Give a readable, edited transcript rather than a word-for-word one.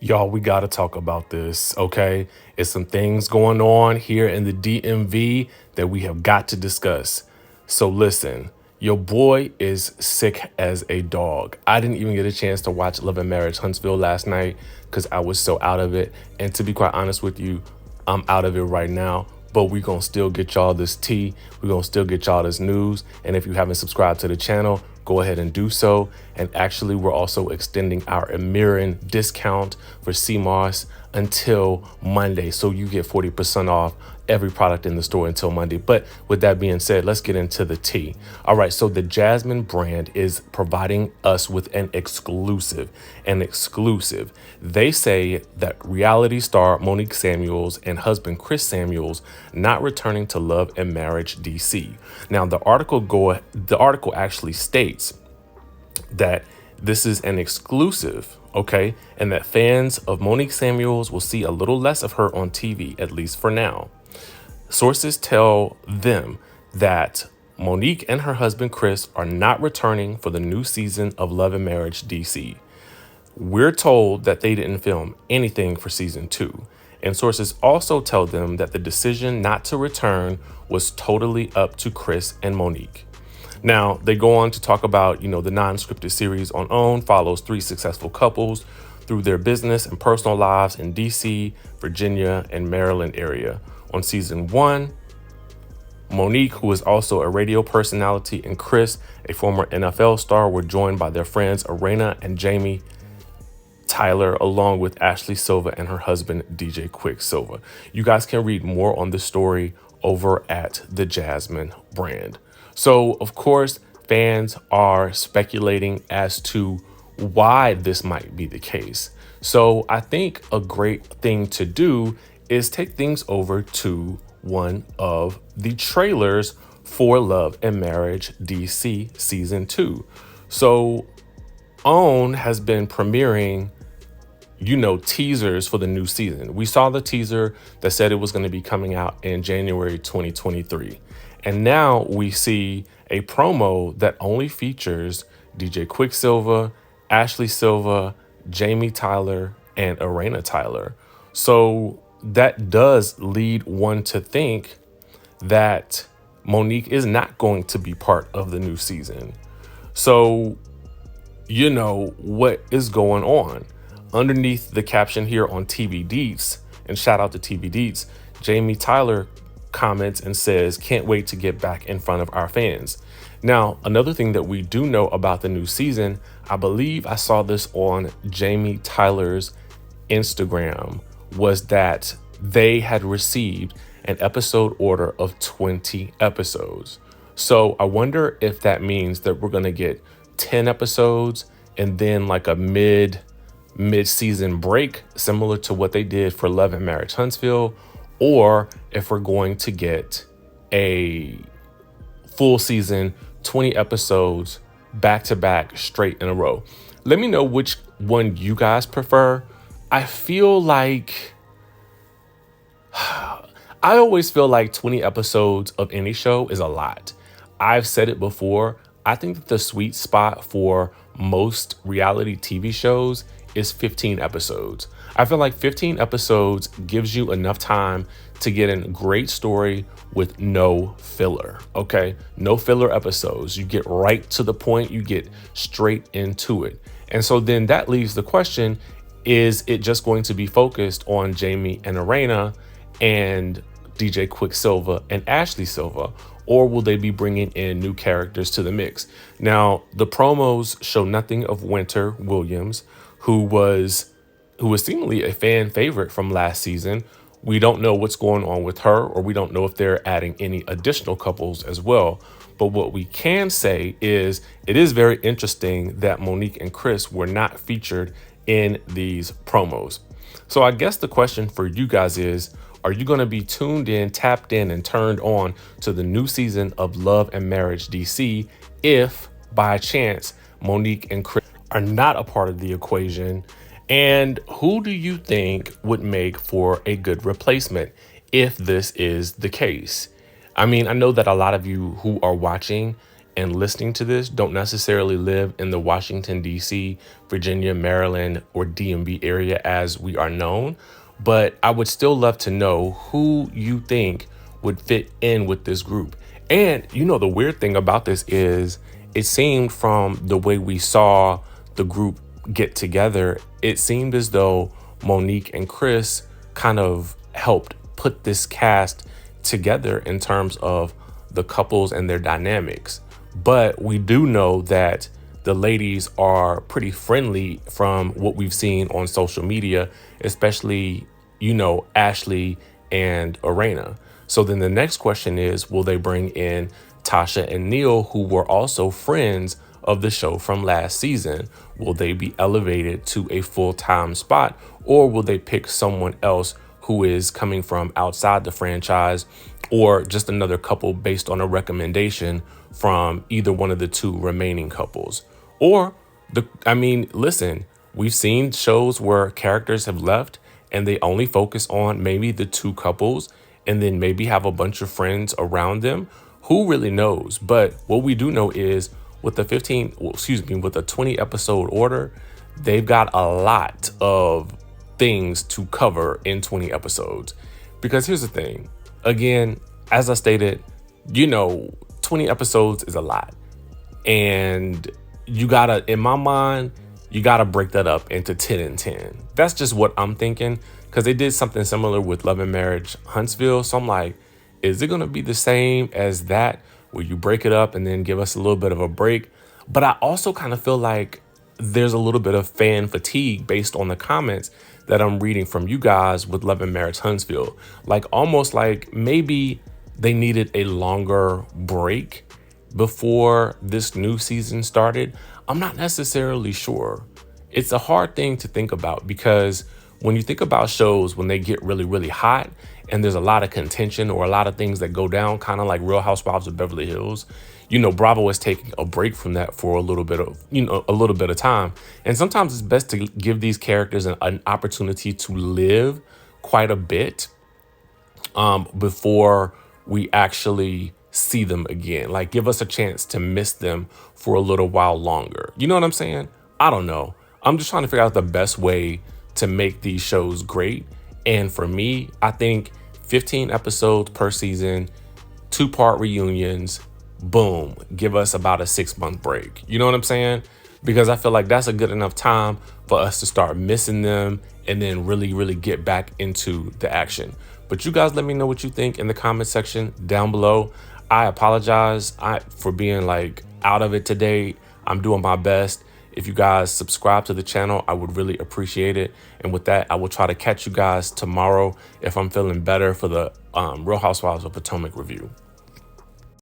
Y'all, we got to talk about this, okay? It's some things going on here in the DMV that we have got to discuss. So listen, your boy is sick as a dog. I didn't even get a chance to watch Love and Marriage Huntsville last night because I was so out of it. And to be quite honest with you, I'm out of it right now. But we're going to still get y'all this tea. We're going to still get y'all this news. And if you haven't subscribed to the channel, go ahead and do so. And actually, we're also extending our Amirin discount for CMOS until Monday. So you get 40% off every product in the store until Monday. But with that being said, let's get into the tea. All right, so the Jasmine brand is providing us with an exclusive. They say that reality star Monique Samuels and husband Chris Samuels not returning to Love and Marriage DC. Now, the article actually states that this is an exclusive, okay, and that fans of Monique Samuels will see a little less of her on TV, at least for now. Sources tell them that Monique and her husband Chris are not returning for the new season of Love and Marriage DC. We're told that they didn't film anything for season 2. And sources also tell them that the decision not to return was totally up to Chris and Monique. Now, they go on to talk about, the non-scripted series on OWN follows 3 successful couples through their business and personal lives in DC, Virginia, and Maryland area. On season 1, Monique, who is also a radio personality, and Chris, a former NFL star, were joined by their friends Arena and Jamie Tyler, along with Ashley Silva and her husband, DJ Quicksilver. You guys can read more on this story over at the Jasmine brand. So, of course, fans are speculating as to why this might be the case. So I think a great thing to do is take things over to one of the trailers for Love and Marriage DC Season 2. So OWN has been premiering, teasers for the new season. We saw the teaser that said it was going to be coming out in January 2023. And now we see a promo that only features DJ Quicksilver, Ashley Silva, Jamie Tyler, and Arena Tyler. So that does lead one to think that Monique is not going to be part of the new season. So, what is going on? Underneath the caption here on TV Deets, and shout out to TV Deets, Jamie Tyler comments and says, "Can't wait to get back in front of our fans." Now, another thing that we do know about the new season, I believe I saw this on Jamie Tyler's Instagram, was that they had received an episode order of 20 episodes. So I wonder if that means that we're going to get 10 episodes and then like a mid-season break, similar to what they did for Love and Marriage Huntsville, or if we're going to get a full season, 20 episodes back to back straight in a row. Let me know which one you guys prefer. I always feel like 20 episodes of any show is a lot. I've said it before. I think that the sweet spot for most reality TV shows is 15 episodes. I feel like 15 episodes gives you enough time to get a great story with no filler, okay? No filler episodes. You get right to the point. You get straight into it. And so then that leaves the question, is it just going to be focused on Jamie and Arena and DJ Quicksilver and Ashley Silva, or will they be bringing in new characters to the mix? Now, the promos show nothing of Winter Williams, who was seemingly a fan favorite from last season. We don't know what's going on with her, or we don't know if they're adding any additional couples as well. But what we can say is it is very interesting that Monique and Chris were not featured in these promos. So I guess the question for you guys is, are you going to be tuned in, tapped in, and turned on to the new season of Love and Marriage DC if, by chance, Monique and Chris are not a part of the equation? And who do you think would make for a good replacement if this is the case? I mean, I know that a lot of you who are watching and listening to this don't necessarily live in the Washington, D.C., Virginia, Maryland, or DMV area as we are known. But I would still love to know who you think would fit in with this group. And, the weird thing about this is it seemed from the way we saw the group get together, it seemed as though Monique and Chris kind of helped put this cast together in terms of the couples and their dynamics. But we do know that the ladies are pretty friendly from what we've seen on social media, especially, Ashley and Arena. So then the next question is, will they bring in Tasha and Neil, who were also friends of the show from last season? Will they be elevated to a full-time spot, or will they pick someone else who is coming from outside the franchise, or just another couple based on a recommendation from either one of the two remaining couples? Or listen, we've seen shows where characters have left and they only focus on maybe the two couples and then maybe have a bunch of friends around them. Who really knows? But what we do know is with the 20 episode order, they've got a lot of things to cover in 20 episodes. Because here's the thing, again, as I stated, 20 episodes is a lot. And in my mind, you gotta break that up into 10 and 10. That's just what I'm thinking, because they did something similar with Love and Marriage Huntsville. So I'm like, is it gonna be the same as that, where you break it up and then give us a little bit of a break? But I also kind of feel like there's a little bit of fan fatigue based on the comments that I'm reading from you guys with Love and Marriage Huntsville. Like almost like maybe they needed a longer break before this new season started. I'm not necessarily sure. It's a hard thing to think about, because when you think about shows, when they get really, really hot and there's a lot of contention or a lot of things that go down, kind of like Real Housewives of Beverly Hills, Bravo is taking a break from that for a little bit of time. And sometimes it's best to give these characters an opportunity to live quite a bit before we actually see them again. Like, give us a chance to miss them for a little while longer. You know what I'm saying? I don't know. I'm just trying to figure out the best way to make these shows great. And for me, I think 15 episodes per season, 2-part reunions, boom, give us about a 6-month break. You know what I'm saying? Because I feel like that's a good enough time for us to start missing them and then really, really get back into the action. But you guys let me know what you think in the comment section down below. I apologize for being out of it today. I'm doing my best. If you guys subscribe to the channel, I would really appreciate it. And with that, I will try to catch you guys tomorrow if I'm feeling better for the Real Housewives of Potomac review.